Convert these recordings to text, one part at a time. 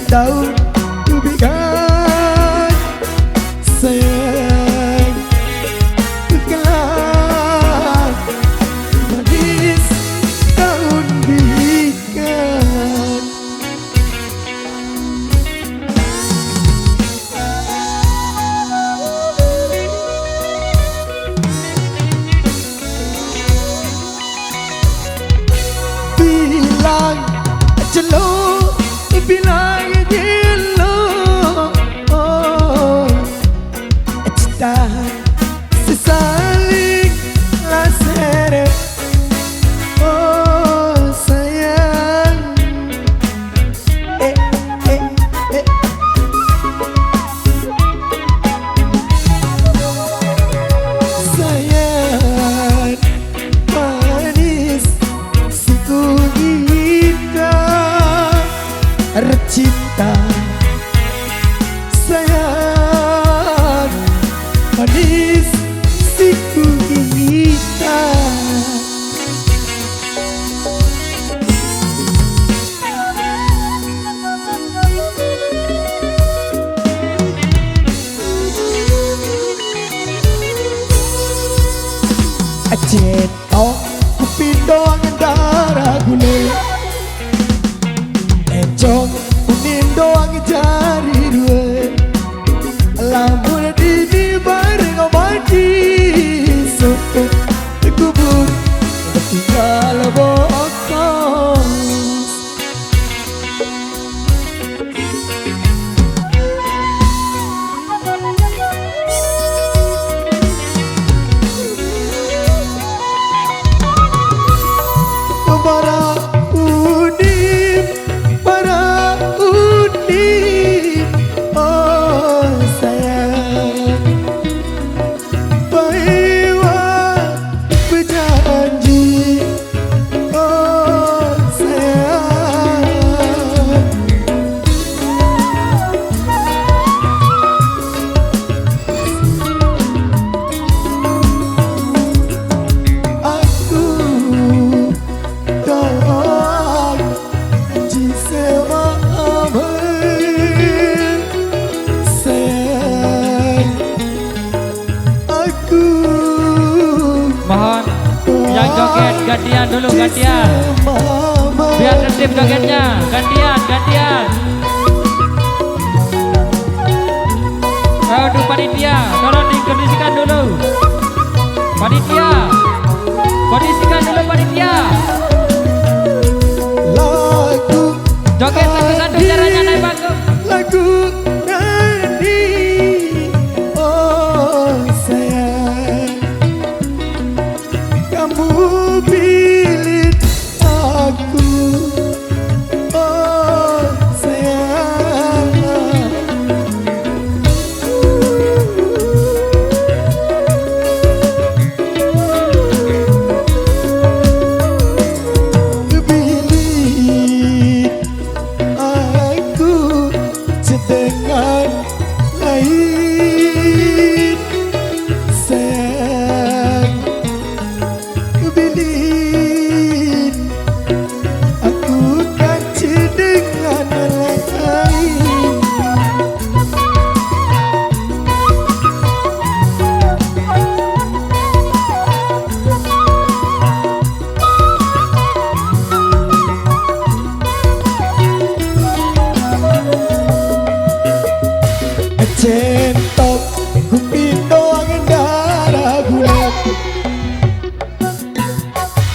Daun bigan sayang gelap manis daun bigan bilang celok bilang sesaling laseret oh sayang sayang manis siku kita cinta sayang manis siku kita cetok kupindo darah gule encong unindo jari dua lamun di bareng mati sopo kubur tinggal bokong para uni oh sayang Baiwa berjanji oh sayang aku tak jisewa aman sayang aku mohon yang joget gantian dulu gantian biar tertib jogetnya gantian aduh panitia tolong dikondisikan dulu panitia kondisikan dulu panitia lagu joget satu-satu caranya naik panggung lagu nani oh sayang kamu pilih aku oh sayang pilih aku dengan lain sayang pilih aku kaci dengan lain centok kupindo darah gulat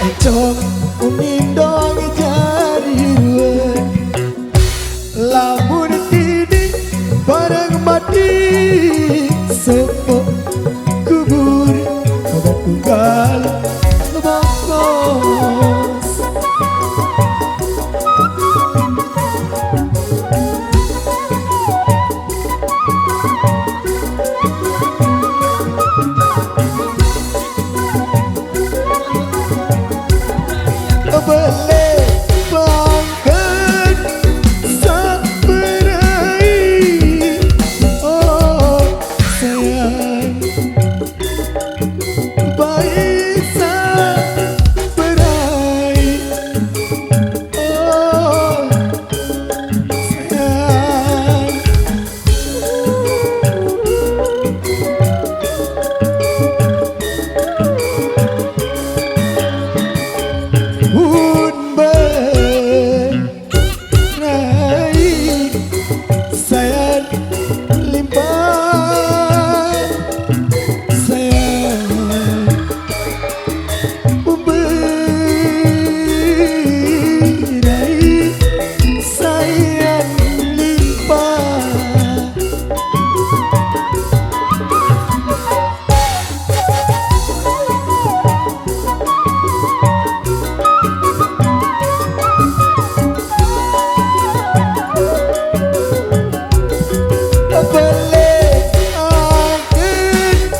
encong kupindo jari dua lamun tidik bareng mati Sepok kubur obat tunggal bokos. Boleh bangkit saberai, oh sayang, baik saberai, oh sayang. Un berai sayang limpah, sayang berai sayang limpah. Boleh angin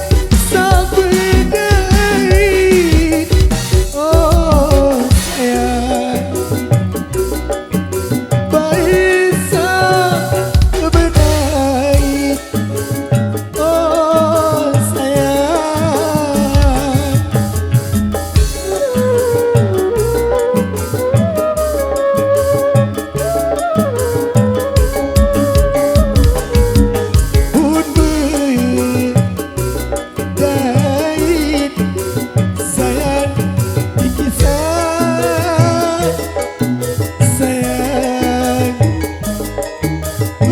saberai, oh sayang, baik saberai, oh sayang. Un berai sayang dikisah, sayang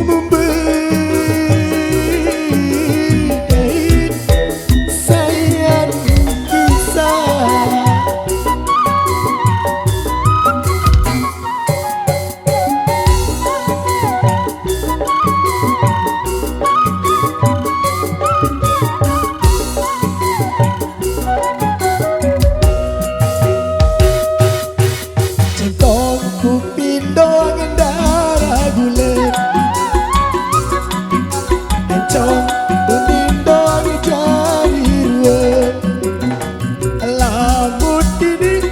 memberai sayang kisah. Centong ku pindo ngendara gulet, encong ku pindo ngejari ruwet. Lamun dini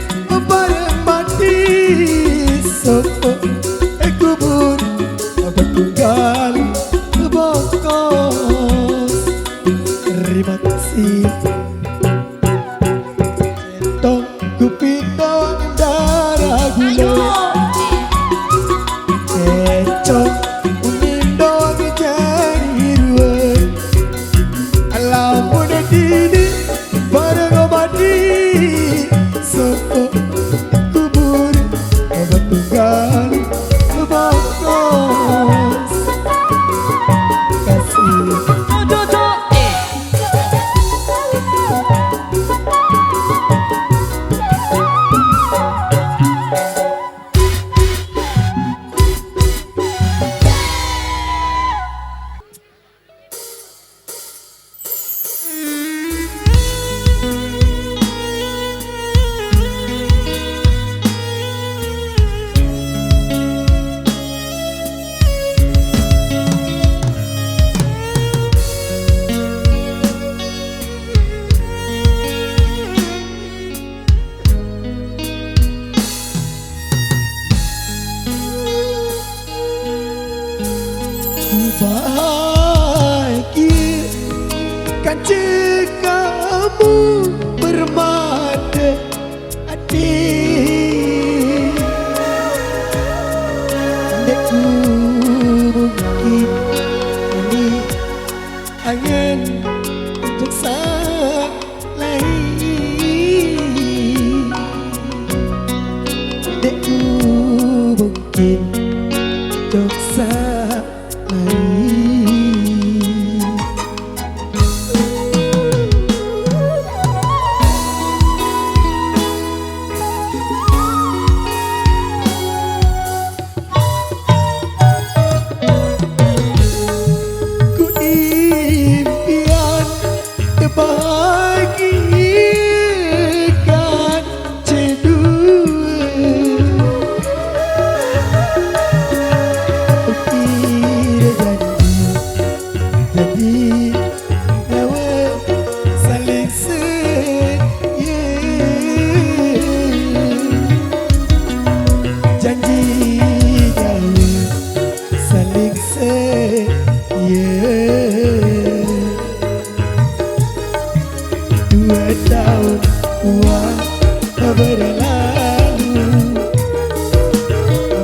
bareng mati, sopo kubur betunggal bokos. Terima kasih. Centong ku pindo ngendara gulet, encong ku pindo ngejari ruwet. Lamun dini bareng mati, sopo kubur betunggal bokos. Kasih. Bahagia kan jika kamu bermata adik, dekku mungkin ini angin untuk lain. Dekku mungkin doksa lain. Ku Jadi nyawa saling setia, janji nyawa saling setia. 2 tahun uang berlalu,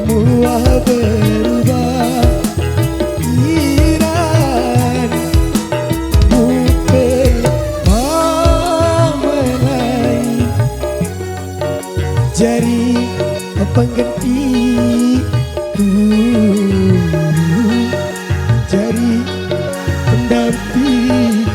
semua berubah pikiran, mungkin memelai jari penggantiku, jari pendampingku.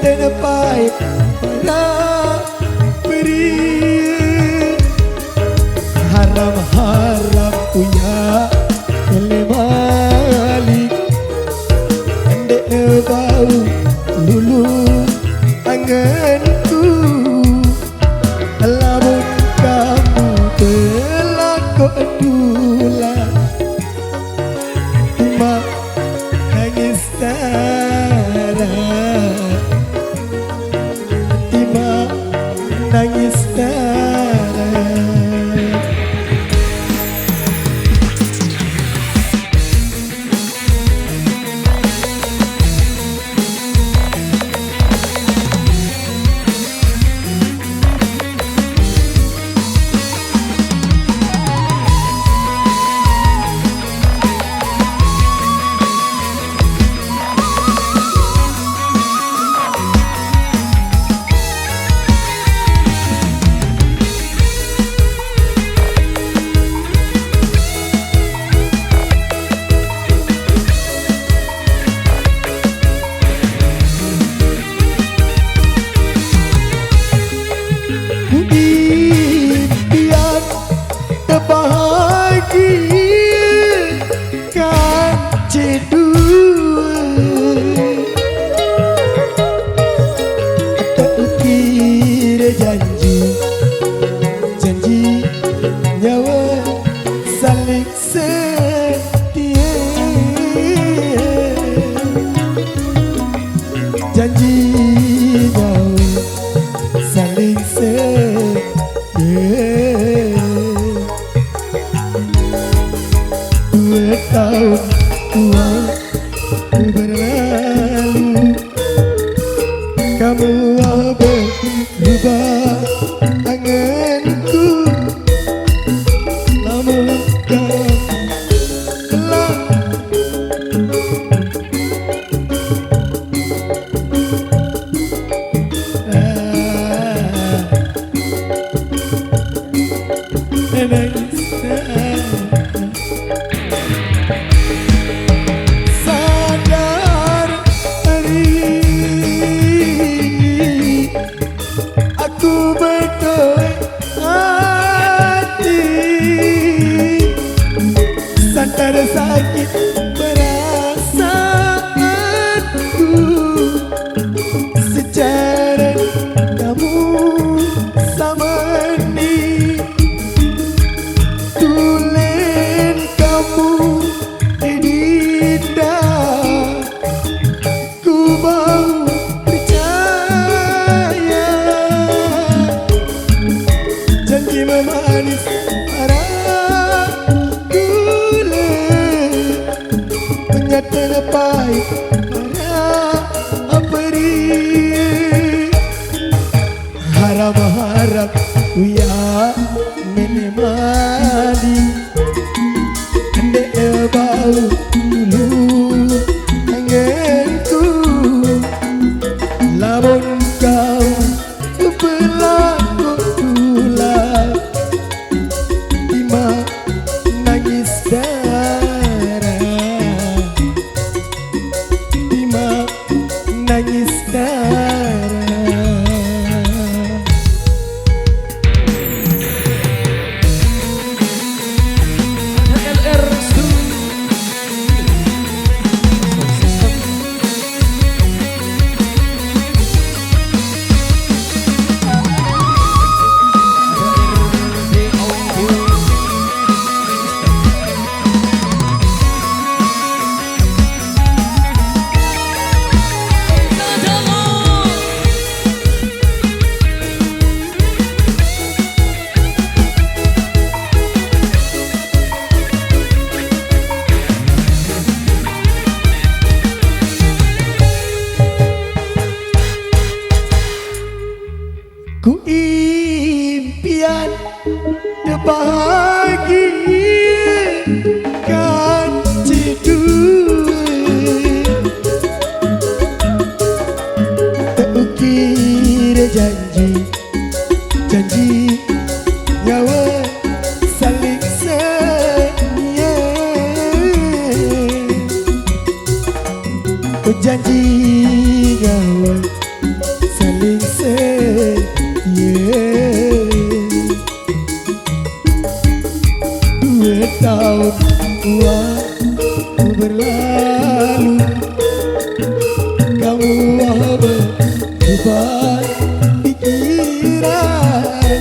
Terlepai para peri, haram-haram punya kelembalik, andek bau lulu anganku. Lamun kamu telah kedula, cuma nangis nangis darah. Janji nyawa saling setia, janji nyawa saling setia. 2 tahun uang berlalu, kamu berubah anganku. Namun kau telah sadar hari aku betul hati, sadar sakit perasaanku secara kamu sama ni, tulen kamu tidak ku mau percaya, janji memanis para gula, ternyata lepai para peri, harap-harap ya menemani, andek bau dulu anganku, lamun kau berlaku pula Bima nangis darah, Bima nangis darah. LR Ku impian bahagia kan tidur, terukir janji, janji nyawa saling setia, janji nyawa saling setia. 2 tahun waktu berlalu, kamu berubah pikiran,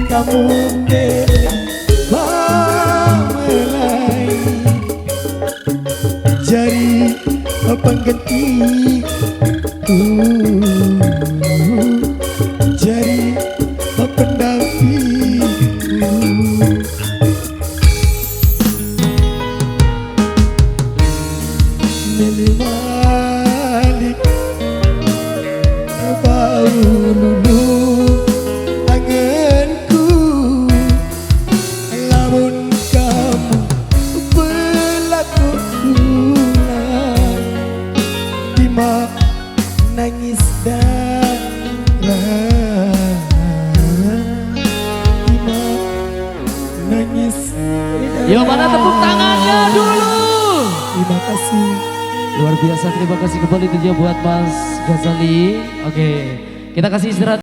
kamu melai jari penggantiku, jari pendampingku. Balik bau lulu anganku, lamun kamu berlaku pulang Bima nangis darah, Bima nangis darah. Yo, mana tepuk tangannya dulu. Terima kasih. Luar biasa, terima kasih kembali tentunya buat Mas Ghazali. Oke, kita kasih istirahat.